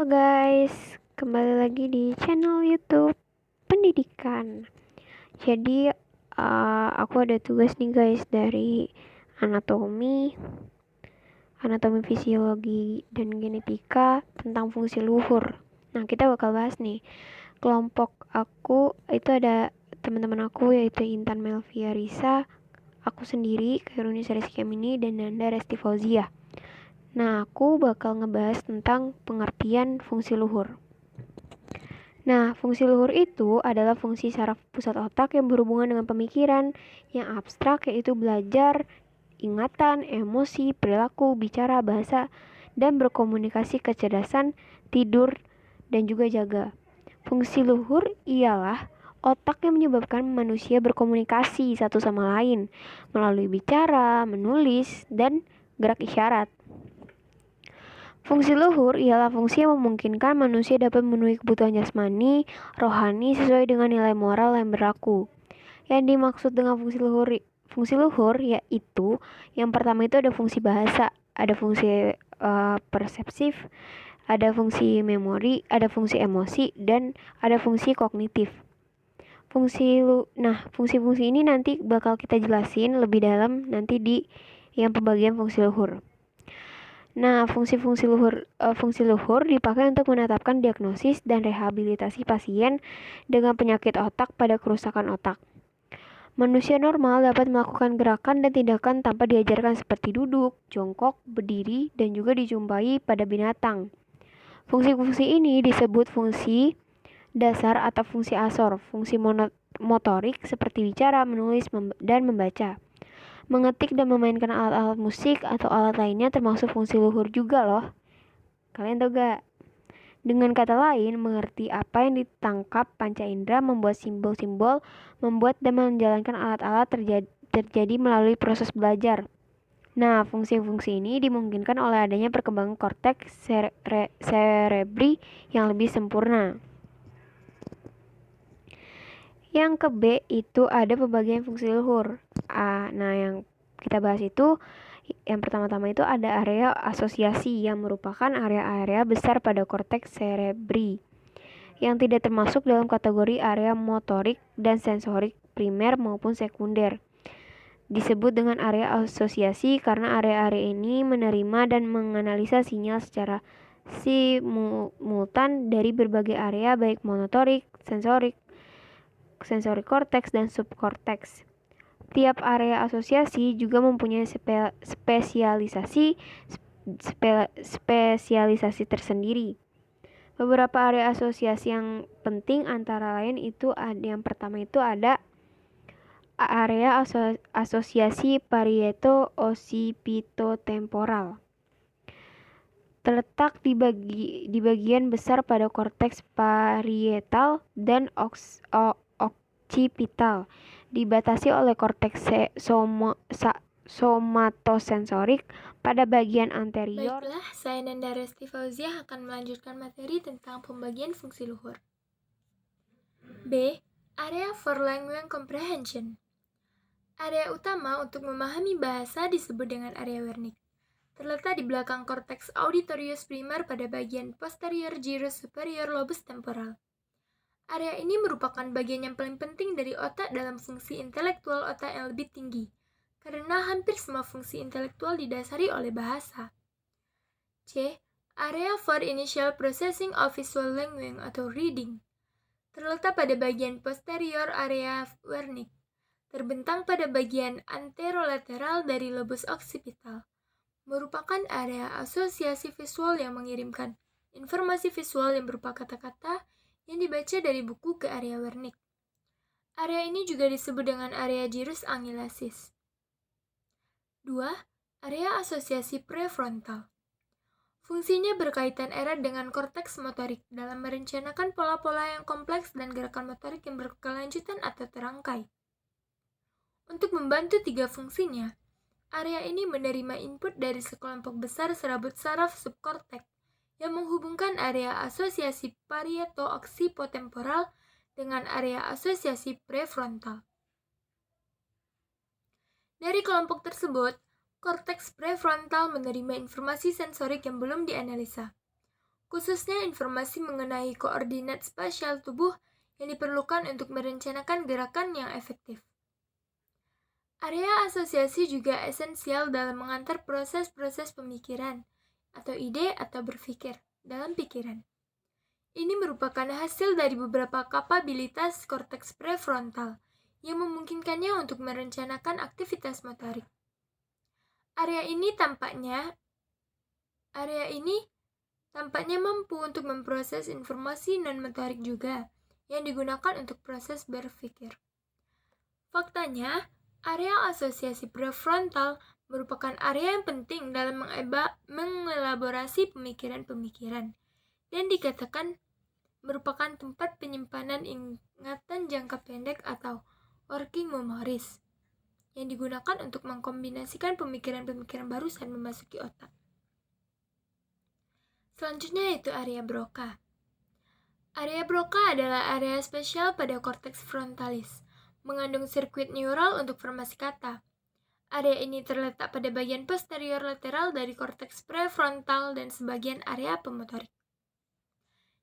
Halo guys, kembali lagi di channel YouTube Pendidikan. Jadi aku ada tugas nih guys dari anatomi fisiologi dan genetika tentang fungsi luhur. Nah, kita bakal bahas nih. Kelompok aku itu ada teman-teman aku yaitu Intan Melvia Risa, aku sendiri Kairuni Rizky Amini, dan Nanda Resti Fauzia. Nah, aku bakal ngebahas tentang pengertian fungsi luhur. Nah, fungsi luhur itu adalah fungsi saraf pusat otak yang berhubungan dengan pemikiran yang abstrak, yaitu belajar, ingatan, emosi, perilaku, bicara, bahasa, dan berkomunikasi, kecerdasan, tidur, dan juga jaga. Fungsi luhur ialah otak yang menyebabkan manusia berkomunikasi satu sama lain melalui bicara, menulis, dan gerak isyarat. Fungsi luhur ialah fungsi yang memungkinkan manusia dapat memenuhi kebutuhan jasmani, rohani sesuai dengan nilai moral yang berlaku. Yang dimaksud dengan fungsi luhur yaitu yang pertama itu ada fungsi bahasa, ada fungsi persepsif, ada fungsi memori, ada fungsi emosi, dan ada fungsi kognitif. Fungsi-fungsi ini nanti bakal kita jelasin lebih dalam nanti di yang pembagian fungsi luhur. Nah, fungsi luhur dipakai untuk menetapkan diagnosis dan rehabilitasi pasien dengan penyakit otak pada kerusakan otak. Manusia normal dapat melakukan gerakan dan tindakan tanpa diajarkan seperti duduk, jongkok, berdiri, dan juga dijumpai pada binatang. Fungsi-fungsi ini disebut fungsi dasar atau fungsi asor, fungsi motorik seperti bicara, menulis, dan membaca. Mengetik dan memainkan alat-alat musik atau alat lainnya termasuk fungsi luhur juga loh. Kalian tahu gak? Dengan kata lain, mengerti apa yang ditangkap panca indera, membuat simbol-simbol, membuat dan menjalankan alat-alat terjadi melalui proses belajar. Nah, fungsi-fungsi ini dimungkinkan oleh adanya perkembangan korteks cerebri yang lebih sempurna. Yang ke B itu ada pembagian fungsi luhur. Nah, yang kita bahas itu yang pertama-tama itu ada area asosiasi yang merupakan area-area besar pada korteks cerebri yang tidak termasuk dalam kategori area motorik dan sensorik primer maupun sekunder. Disebut dengan area asosiasi karena area-area ini menerima dan menganalisa sinyal secara simultan dari berbagai area baik motorik, sensorik korteks dan subkorteks. Tiap area asosiasi juga mempunyai spesialisasi tersendiri. Beberapa area asosiasi yang penting antara lain itu yang pertama itu ada area asosiasi parieto-occipitotemporal. Terletak di bagian besar pada korteks parietal dan occipital, dibatasi oleh korteks somatosensorik pada bagian anterior. Baiklah, saya Nanda Resti Fauzia akan melanjutkan materi tentang pembagian fungsi luhur. B. Area for Language Comprehension. Area utama untuk memahami bahasa disebut dengan area Wernicke. Terletak di belakang korteks auditorius primer pada bagian posterior gyrus superior lobus temporal. Area ini merupakan bagian yang paling penting dari otak dalam fungsi intelektual otak yang lebih tinggi, karena hampir semua fungsi intelektual didasari oleh bahasa. C. Area for Initial Processing of Visual Language atau Reading. Terletak pada bagian posterior area Wernicke, terbentang pada bagian anterolateral dari lobus occipital. Merupakan area asosiasi visual yang mengirimkan informasi visual yang berupa kata-kata yang dibaca dari buku ke area Wernicke. Area ini juga disebut dengan area gyrus angylasis. 2. Area asosiasi prefrontal. Fungsinya berkaitan erat dengan korteks motorik dalam merencanakan pola-pola yang kompleks dan gerakan motorik yang berkelanjutan atau terangkai. Untuk membantu tiga fungsinya, area ini menerima input dari sekelompok besar serabut saraf subkorteks yang menghubungkan area asosiasi parieto-occipitotemporal dengan area asosiasi prefrontal. Dari kelompok tersebut, korteks prefrontal menerima informasi sensorik yang belum dianalisa. khususnya informasi mengenai koordinat spasial tubuh yang diperlukan untuk merencanakan gerakan yang efektif. Area asosiasi juga esensial dalam mengantar proses-proses pemikiran atau ide atau berpikir dalam pikiran. Ini merupakan hasil dari beberapa kapabilitas korteks prefrontal yang memungkinkannya untuk merencanakan aktivitas motorik. Area ini tampaknya mampu untuk memproses informasi non-motorik juga, yang digunakan untuk proses berpikir. Faktanya, area asosiasi prefrontal merupakan area yang penting dalam mengelaborasi pemikiran-pemikiran, dan dikatakan merupakan tempat penyimpanan ingatan jangka pendek atau working memories, yang digunakan untuk mengkombinasikan pemikiran-pemikiran baru saat memasuki otak. Selanjutnya yaitu area Broca. Area Broca adalah area spesial pada korteks frontalis, mengandung sirkuit neural untuk formasi kata. Area ini terletak pada bagian posterior lateral dari korteks prefrontal dan sebagian area pemotorik.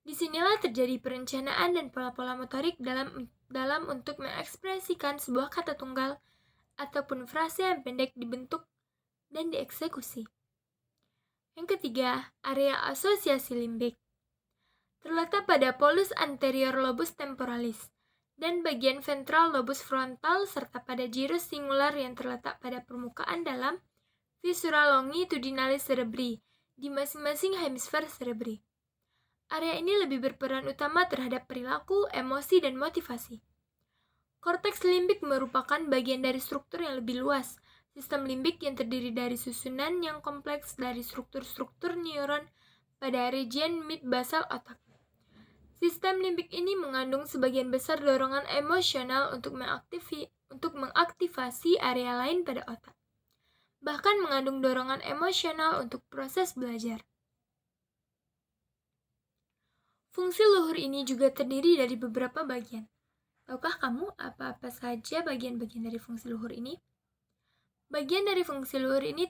Disinilah terjadi perencanaan dan pola-pola motorik dalam untuk mengekspresikan sebuah kata tunggal ataupun frase yang pendek dibentuk dan dieksekusi. Yang ketiga, area asosiasi limbik. Terletak pada polus anterior lobus temporalis dan bagian ventral lobus frontal serta pada gyrus singular yang terletak pada permukaan dalam viscera longitudinalis cerebri di masing-masing hemisfer cerebri. Area ini lebih berperan utama terhadap perilaku, emosi, dan motivasi. Korteks limbik merupakan bagian dari struktur yang lebih luas, sistem limbik yang terdiri dari susunan yang kompleks dari struktur-struktur neuron pada region mid-basal otak. Sistem limbik ini mengandung sebagian besar dorongan emosional untuk mengaktifasi area lain pada otak, bahkan mengandung dorongan emosional untuk proses belajar. Fungsi luhur ini juga terdiri dari beberapa bagian. Tahukah kamu apa-apa saja bagian-bagian dari fungsi luhur ini? Bagian dari fungsi luhur ini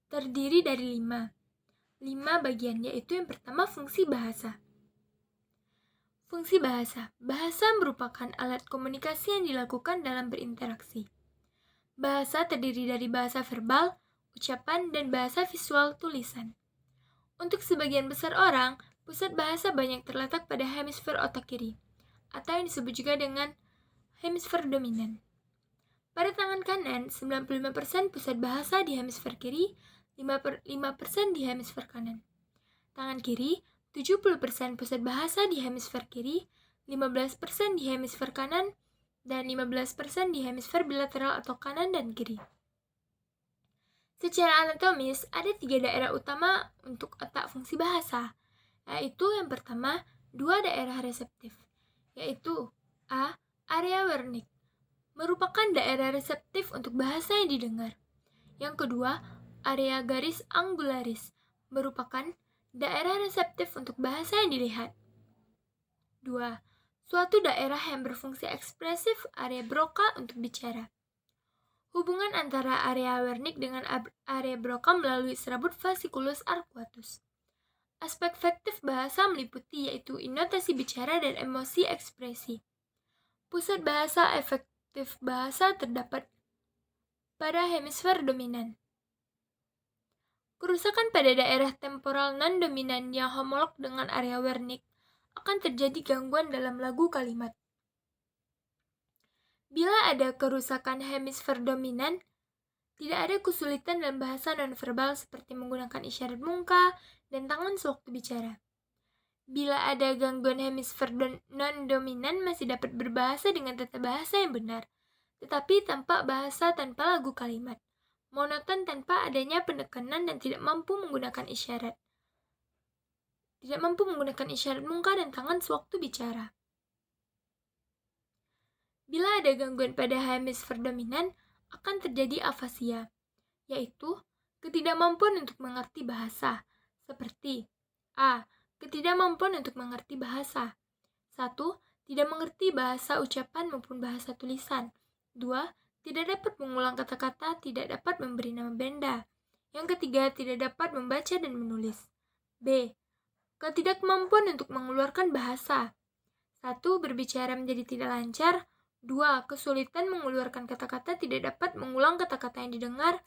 terdiri dari 5 bagian, yaitu yang pertama fungsi bahasa. Fungsi bahasa. Bahasa merupakan alat komunikasi yang dilakukan dalam berinteraksi. Bahasa terdiri dari bahasa verbal, ucapan, dan bahasa visual tulisan. Untuk sebagian besar orang, pusat bahasa banyak terletak pada hemisfer otak kiri, atau yang disebut juga dengan hemisfer dominan. Pada tangan kanan, 95% pusat bahasa di hemisfer kiri, 5% di hemisfer kanan. Tangan kiri, 70% pusat bahasa di hemisfer kiri, 15% di hemisfer kanan, dan 15% di hemisfer bilateral atau kanan dan kiri. Secara anatomis, ada 3 daerah utama untuk otak fungsi bahasa, yaitu yang pertama, 2 daerah reseptif, yaitu A. Area Wernicke, merupakan daerah reseptif untuk bahasa yang didengar. Yang kedua, area garis angularis, merupakan daerah reseptif untuk bahasa yang dilihat. 2. Suatu daerah yang berfungsi ekspresif, area Broca untuk bicara. Hubungan antara area Wernicke dengan area Broca melalui serabut fasciculus arcuatus. Aspek efektif bahasa meliputi yaitu intonasi bicara dan emosi ekspresi. Pusat bahasa efektif bahasa terdapat pada hemisfer dominan. Kerusakan pada daerah temporal non-dominan yang homolog dengan area Wernicke akan terjadi gangguan dalam lagu kalimat. Bila ada kerusakan hemisfer dominan, tidak ada kesulitan dalam bahasa nonverbal seperti menggunakan isyarat muka dan tangan sewaktu bicara. Bila ada gangguan hemisfer non-dominan, masih dapat berbahasa dengan tata bahasa yang benar, tetapi tampak bahasa tanpa lagu kalimat, monoton tanpa adanya penekanan dan tidak mampu menggunakan isyarat muka dan tangan sewaktu bicara. Bila ada gangguan pada hemisfer dominan, akan terjadi afasia, yaitu ketidakmampuan untuk mengerti bahasa, seperti A. Ketidakmampuan untuk mengerti bahasa. 1. Tidak mengerti bahasa ucapan maupun bahasa tulisan. 2. Tidak dapat mengulang kata-kata, tidak dapat memberi nama benda. Yang ketiga, tidak dapat membaca dan menulis. B. Ketidakmampuan untuk mengeluarkan bahasa. 1. Berbicara menjadi tidak lancar. 2. Kesulitan mengeluarkan kata-kata, tidak dapat mengulang kata-kata yang didengar.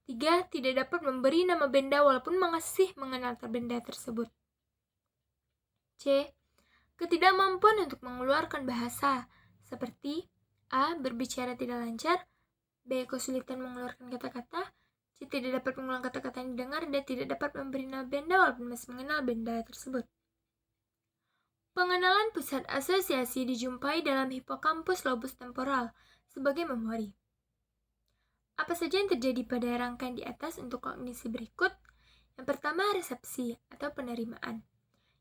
3. Tidak dapat memberi nama benda walaupun masih mengenal benda tersebut. C. Ketidakmampuan untuk mengeluarkan bahasa, seperti A. Berbicara tidak lancar. B. Kesulitan mengeluarkan kata-kata. C. Tidak dapat mengulang kata-kata yang didengar. D. Tidak dapat memberi nama benda walaupun masih mengenal benda tersebut. Pengenalan pusat asosiasi dijumpai dalam hipokampus lobus temporal sebagai memori. Apa saja yang terjadi pada rangkaian di atas untuk kognisi berikut? Yang pertama, resepsi atau penerimaan.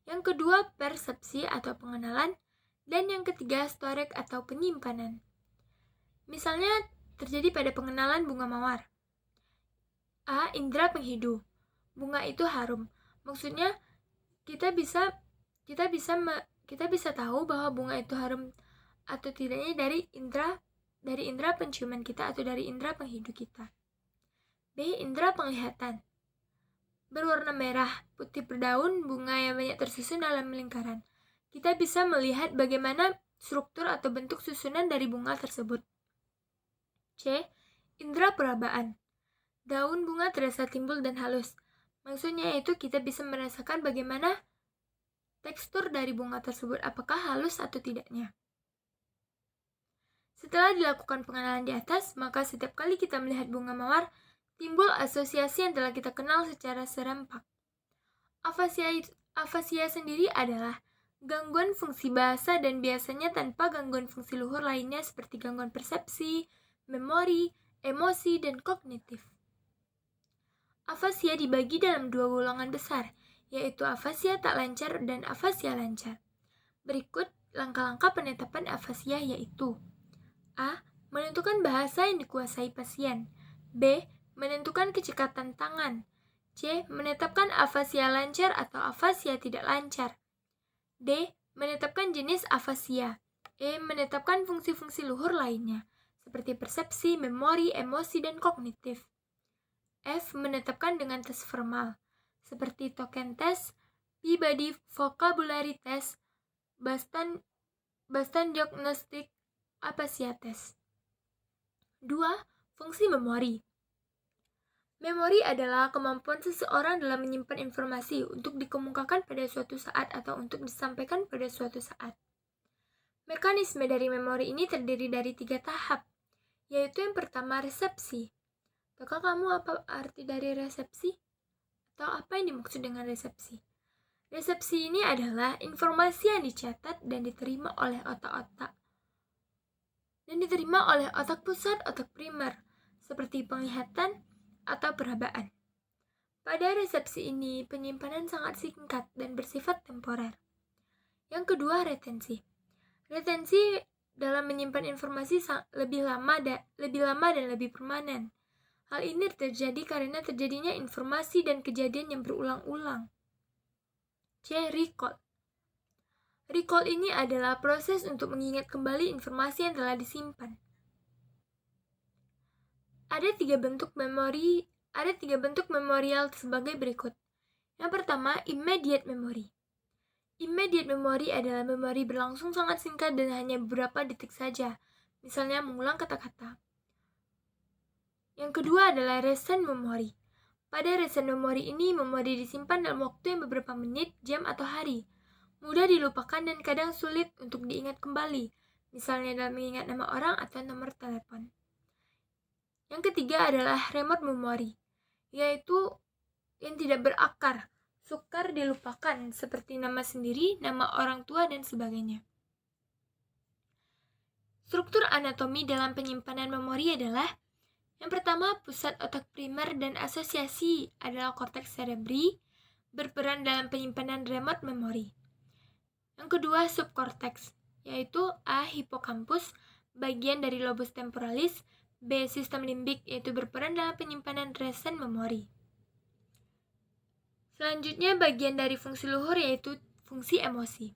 Yang kedua, persepsi atau pengenalan. Dan yang ketiga, storage atau penyimpanan. Misalnya terjadi pada pengenalan bunga mawar. A. Indra penghidu. Bunga itu harum. Maksudnya kita bisa tahu bahwa bunga itu harum atau tidaknya dari indera penciuman kita atau dari indera penghidu kita. B. Indera penglihatan. Berwarna merah, putih berdaun, bunga yang banyak tersusun dalam lingkaran. Kita bisa melihat bagaimana struktur atau bentuk susunan dari bunga tersebut. C. Indera perabaan. Daun bunga terasa timbul dan halus. Maksudnya itu kita bisa merasakan bagaimana tekstur dari bunga tersebut, apakah halus atau tidaknya. Setelah dilakukan pengenalan di atas, maka setiap kali kita melihat bunga mawar, timbul asosiasi yang telah kita kenal secara serempak. Afasia sendiri adalah gangguan fungsi bahasa dan biasanya tanpa gangguan fungsi luhur lainnya seperti gangguan persepsi, memori, emosi, dan kognitif. Afasia dibagi dalam 2 golongan besar, yaitu afasia tak lancar dan afasia lancar. Berikut langkah-langkah penetapan afasia yaitu: A. Menentukan bahasa yang dikuasai pasien. B. Menentukan kecekatan tangan. C. Menetapkan afasia lancar atau afasia tidak lancar. D. Menetapkan jenis afasia. E. Menetapkan fungsi-fungsi luhur lainnya, seperti persepsi, memori, emosi, dan kognitif. F. Menetapkan dengan tes formal, seperti token test, Peabody vocabulary test, Boston diagnostic afasia test. 2. Fungsi memori. Memori adalah kemampuan seseorang dalam menyimpan informasi untuk dikemukakan pada suatu saat atau untuk disampaikan pada suatu saat. Mekanisme dari memori ini terdiri dari 3 tahap, yaitu yang pertama resepsi. Tahukah kamu apa arti dari resepsi? Atau apa yang dimaksud dengan resepsi? Resepsi ini adalah informasi yang dicatat dan diterima oleh otak pusat, otak primer, seperti penglihatan atau perabaan. Pada resepsi ini, penyimpanan sangat singkat dan bersifat temporer. Yang kedua, retensi. Retensi dalam menyimpan informasi lebih lama dan lebih permanen. Hal ini terjadi karena terjadinya informasi dan kejadian yang berulang-ulang. C. Recall. Recall ini adalah proses untuk mengingat kembali informasi yang telah disimpan. Ada tiga bentuk memorial sebagai berikut. Yang pertama, immediate memory. Immediate memory adalah memori berlangsung sangat singkat dan hanya beberapa detik saja, misalnya mengulang kata-kata. Yang kedua adalah recent memory. Pada recent memory ini, memori disimpan dalam waktu yang beberapa menit, jam, atau hari. Mudah dilupakan dan kadang sulit untuk diingat kembali, misalnya dalam mengingat nama orang atau nomor telepon. Yang ketiga adalah remote memory, yaitu yang tidak berakar, sukar dilupakan, seperti nama sendiri, nama orang tua, dan sebagainya. Struktur anatomi dalam penyimpanan memori adalah: yang pertama, pusat otak primer dan asosiasi adalah korteks cerebri, berperan dalam penyimpanan remote memory. Yang kedua, subkorteks, yaitu A. Hipokampus, bagian dari lobus temporalis, B. Sistem limbik, yaitu berperan dalam penyimpanan recent memory. Selanjutnya, bagian dari fungsi luhur yaitu fungsi emosi.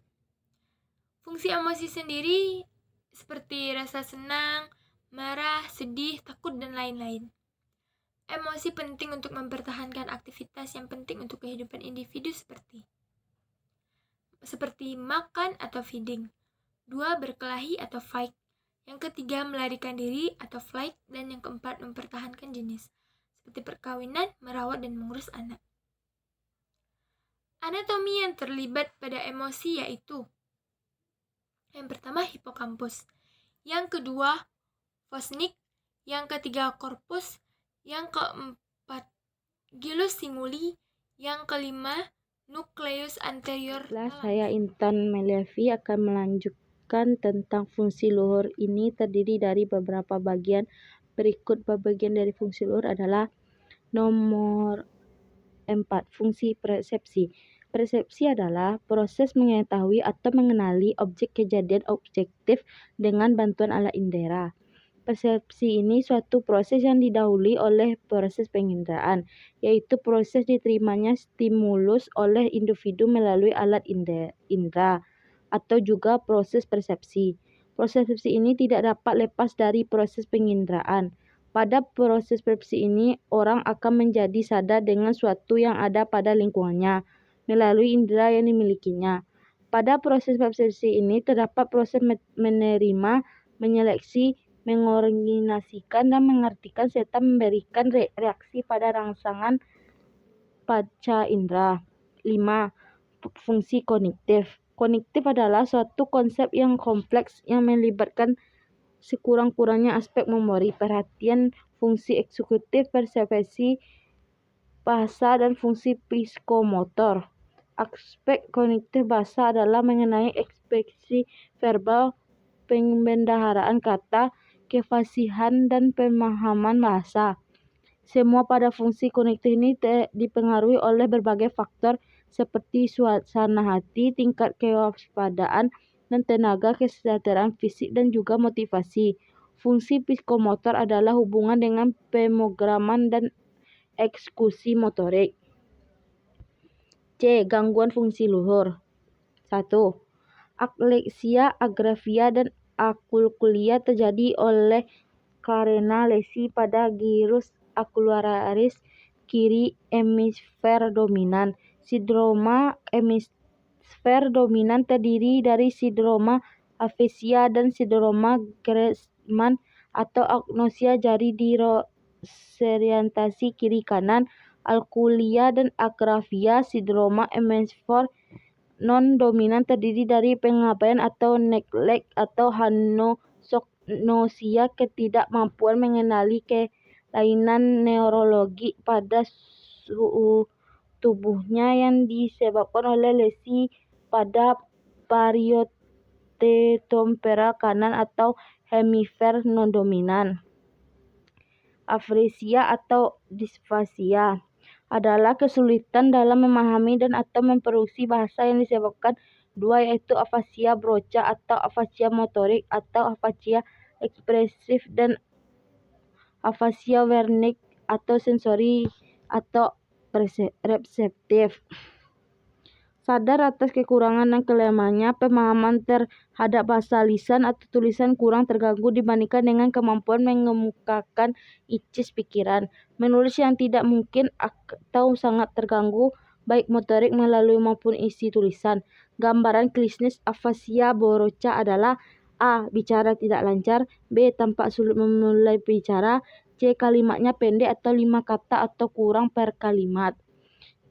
Fungsi emosi sendiri seperti rasa senang, marah, sedih, takut, dan lain-lain. Emosi penting untuk mempertahankan aktivitas yang penting untuk kehidupan individu seperti makan atau feeding. 2. Berkelahi atau fight. Yang ketiga, melarikan diri atau flight. Dan yang keempat, mempertahankan jenis, seperti perkawinan, merawat, dan mengurus anak. Anatomi yang terlibat pada emosi yaitu: yang pertama, hipokampus. Yang kedua, fosnik. Yang ketiga, korpus. Yang keempat, gilus singuli. Yang kelima, nukleus anterior. Saya Intan Meliavi akan melanjutkan tentang fungsi luhur. Ini terdiri dari beberapa bagian. Berikut bagian dari fungsi luhur adalah: nomor 4. Fungsi persepsi. Persepsi adalah proses mengetahui atau mengenali objek kejadian objektif dengan bantuan alat indera. Persepsi ini suatu proses yang didahului oleh proses penginderaan, yaitu proses diterimanya stimulus oleh individu melalui alat indera, atau juga proses persepsi. Proses persepsi ini tidak dapat lepas dari proses penginderaan. Pada proses persepsi ini, orang akan menjadi sadar dengan suatu yang ada pada lingkungannya melalui indera yang dimilikinya. Pada proses persepsi ini terdapat proses menerima, menyeleksi, mengordinasikan, dan mengartikan serta memberikan reaksi pada rangsangan panca indera. 5. Fungsi kognitif. Kognitif adalah suatu konsep yang kompleks yang melibatkan sekurang-kurangnya aspek memori, perhatian, fungsi eksekutif, persepsi, bahasa, dan fungsi psikomotor. Aspek kognitif bahasa adalah mengenai ekspresi verbal, pembendaharaan kata, kefasihan, dan pemahaman bahasa. Semua pada fungsi kognitif ini dipengaruhi oleh berbagai faktor seperti suasana hati, tingkat kewaspadaan, dan tenaga kesejahteraan fisik dan juga motivasi. Fungsi psikomotor adalah hubungan dengan pemrograman dan eksekusi motorik. C. Gangguan fungsi luhur. 1. Akleksia, agrafia, dan akulkulia terjadi karena lesi pada gyrus ocularius kiri hemisfer dominan. Sindroma hemisfer dominan terdiri dari sindroma aphasia dan sindroma Gressman atau agnosia jari disorientasi kiri kanan. Alkulia dan agrafia. Sindroma hemisfer non-dominan terdiri dari pengabaian atau neglect atau hanosognosia, ketidakmampuan mengenali kelainan neurologi pada suhu tubuhnya yang disebabkan oleh lesi pada parieto temporal kanan atau hemisfer non-dominan. Afresia atau disfasia adalah kesulitan dalam memahami dan atau memproduksi bahasa yang disebabkan dua, yaitu afasia broca atau afasia motorik atau afasia ekspresif dan afasia Wernicke atau sensori atau reseptif. Sadar atas kekurangan dan kelemahannya, pemahaman terhadap bahasa lisan atau tulisan kurang terganggu dibandingkan dengan kemampuan mengemukakan isi pikiran. Menulis yang tidak mungkin atau sangat terganggu, baik motorik melalui maupun isi tulisan. Gambaran klinis afasia broca adalah: A. Bicara tidak lancar. B. Tampak sulit memulai bicara. C. Kalimatnya pendek atau 5 kata atau kurang per kalimat.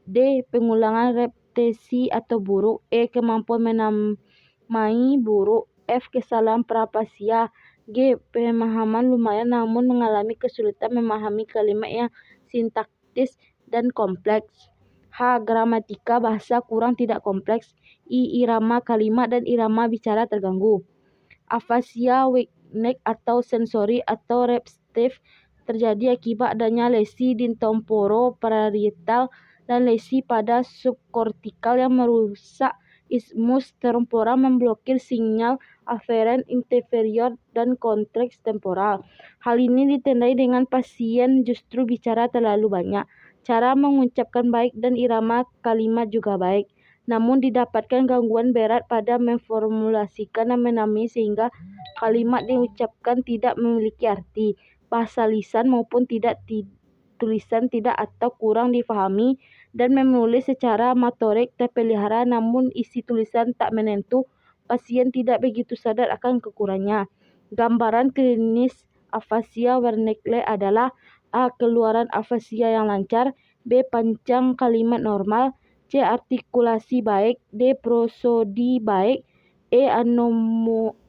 D. Pengulangan repetisi atau buruk. E. Kemampuan menamai buruk. F. Kesalahan prafasia. G. Pemahaman lumayan namun mengalami kesulitan memahami kalimat yang sintaktis dan kompleks. H. Gramatika bahasa kurang tidak kompleks. I. Irama kalimat dan irama bicara terganggu. Afasia Wernicke atau sensori atau reseptif terjadi akibat adanya lesi di temporoparietal dan lesi pada subkortikal yang merusak isthmus temporal, memblokir sinyal aferen inferior dan korteks temporal. Hal ini ditandai dengan pasien justru bicara terlalu banyak. Cara mengucapkan baik dan irama kalimat juga baik, namun didapatkan gangguan berat pada memformulasikan dan menamai sehingga kalimat diucapkan tidak memiliki arti bahasa lisan maupun tidak tulisan tidak atau kurang difahami, dan menulis secara motorik terpelihara namun isi tulisan tak menentu, pasien tidak begitu sadar akan kekurangannya. Gambaran klinis afasia Wernicke adalah: A. Keluaran afasia yang lancar, B. Panjang kalimat normal, C. Artikulasi baik, D. prosodi baik, E.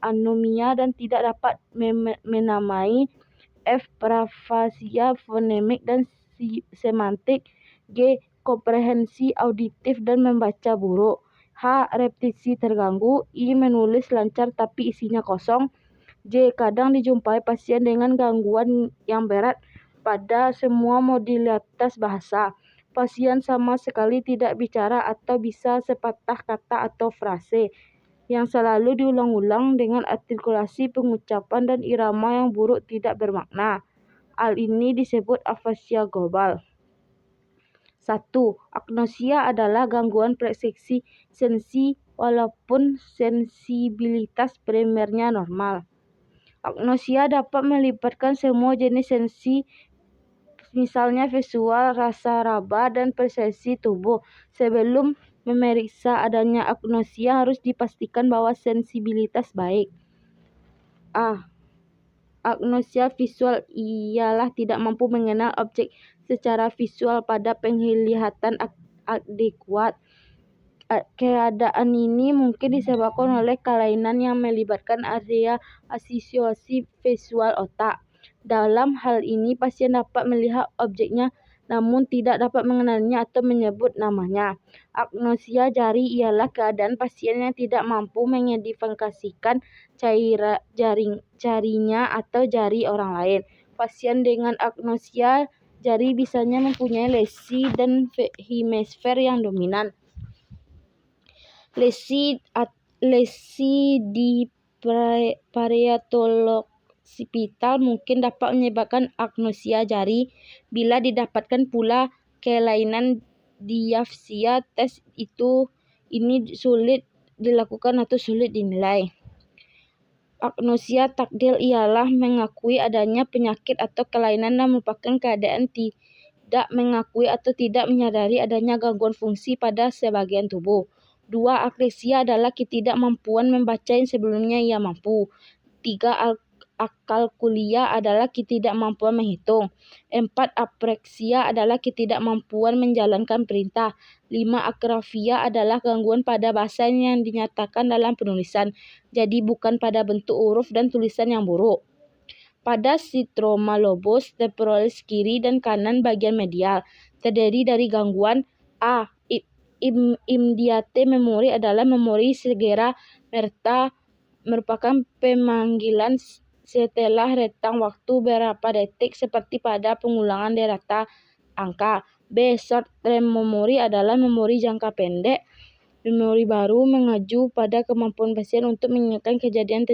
Anomia dan tidak dapat menamai, F. Prafasia fonemik dan semantik, G. Komprehensi auditif dan membaca buruk, H. Repetisi terganggu, I. Menulis lancar tapi isinya kosong, J. Kadang dijumpai pasien dengan gangguan yang berat pada semua modalitas bahasa. Pasien sama sekali tidak bicara atau bisa sepatah kata atau frase yang selalu diulang-ulang dengan artikulasi pengucapan dan irama yang buruk tidak bermakna. Hal ini disebut afasia global. 1. Agnosia adalah gangguan persepsi sensi walaupun sensibilitas primernya normal. Agnosia dapat melibatkan semua jenis sensi, misalnya visual, rasa, raba, dan persepsi tubuh. Sebelum memeriksa adanya agnosia harus dipastikan bahwa sensibilitas baik. A. Agnosia visual ialah tidak mampu mengenal objek secara visual pada penglihatan adekuat. Keadaan ini mungkin disebabkan oleh kelainan yang melibatkan area asosiasi visual otak. Dalam hal ini, pasien dapat melihat objeknya namun tidak dapat mengenalinya atau menyebut namanya. Agnosia jari ialah keadaan pasien yang tidak mampu mengidentifikasikan jarinya atau jari orang lain. Pasien dengan agnosia jari biasanya mempunyai lesi dan hemisfer yang dominan. Lesi di parietal occipital mungkin dapat menyebabkan agnosia jari. Bila didapatkan pula kelainan diaphasia, tes ini sulit dilakukan atau sulit dinilai. Agnosia taktil ialah mengakui adanya penyakit atau kelainan dan merupakan keadaan tidak mengakui atau tidak menyadari adanya gangguan fungsi pada sebagian tubuh. 2. Aklesia adalah ketidakmampuan membaca yang sebelumnya ia mampu. 3. Akalkulia adalah ketidakmampuan menghitung. 4. Apreksia adalah ketidakmampuan menjalankan perintah. 5. Akrafia adalah gangguan pada bahasa yang dinyatakan dalam penulisan, jadi bukan pada bentuk huruf dan tulisan yang buruk. Pada stroma lobus temporalis kiri dan kanan bagian medial terdiri dari gangguan. A. Immediate memory adalah memori segera merta, merupakan pemanggilan setelah rentang waktu beberapa detik seperti pada pengulangan deretan angka. B. Short term memory adalah memori jangka pendek. Memori baru mengacu pada kemampuan pasien untuk mengingatkan kejadian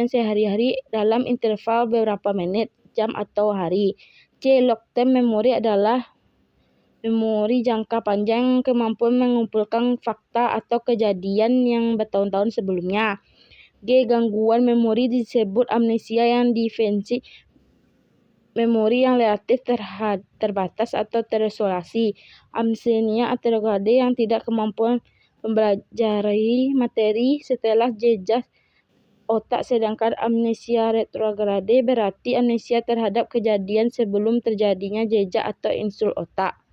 sehari-hari dalam interval beberapa menit, jam, atau hari. C. Long term memory adalah memori jangka panjang, kemampuan mengumpulkan fakta atau kejadian yang bertahun-tahun sebelumnya. G. Gangguan memori disebut amnesia yang defensif, memori yang relatif terbatas atau terisolasi. Amnesia retrograde yang tidak kemampuan mempelajari materi setelah jejak otak, sedangkan amnesia retrograde berarti amnesia terhadap kejadian sebelum terjadinya jejak atau insul otak.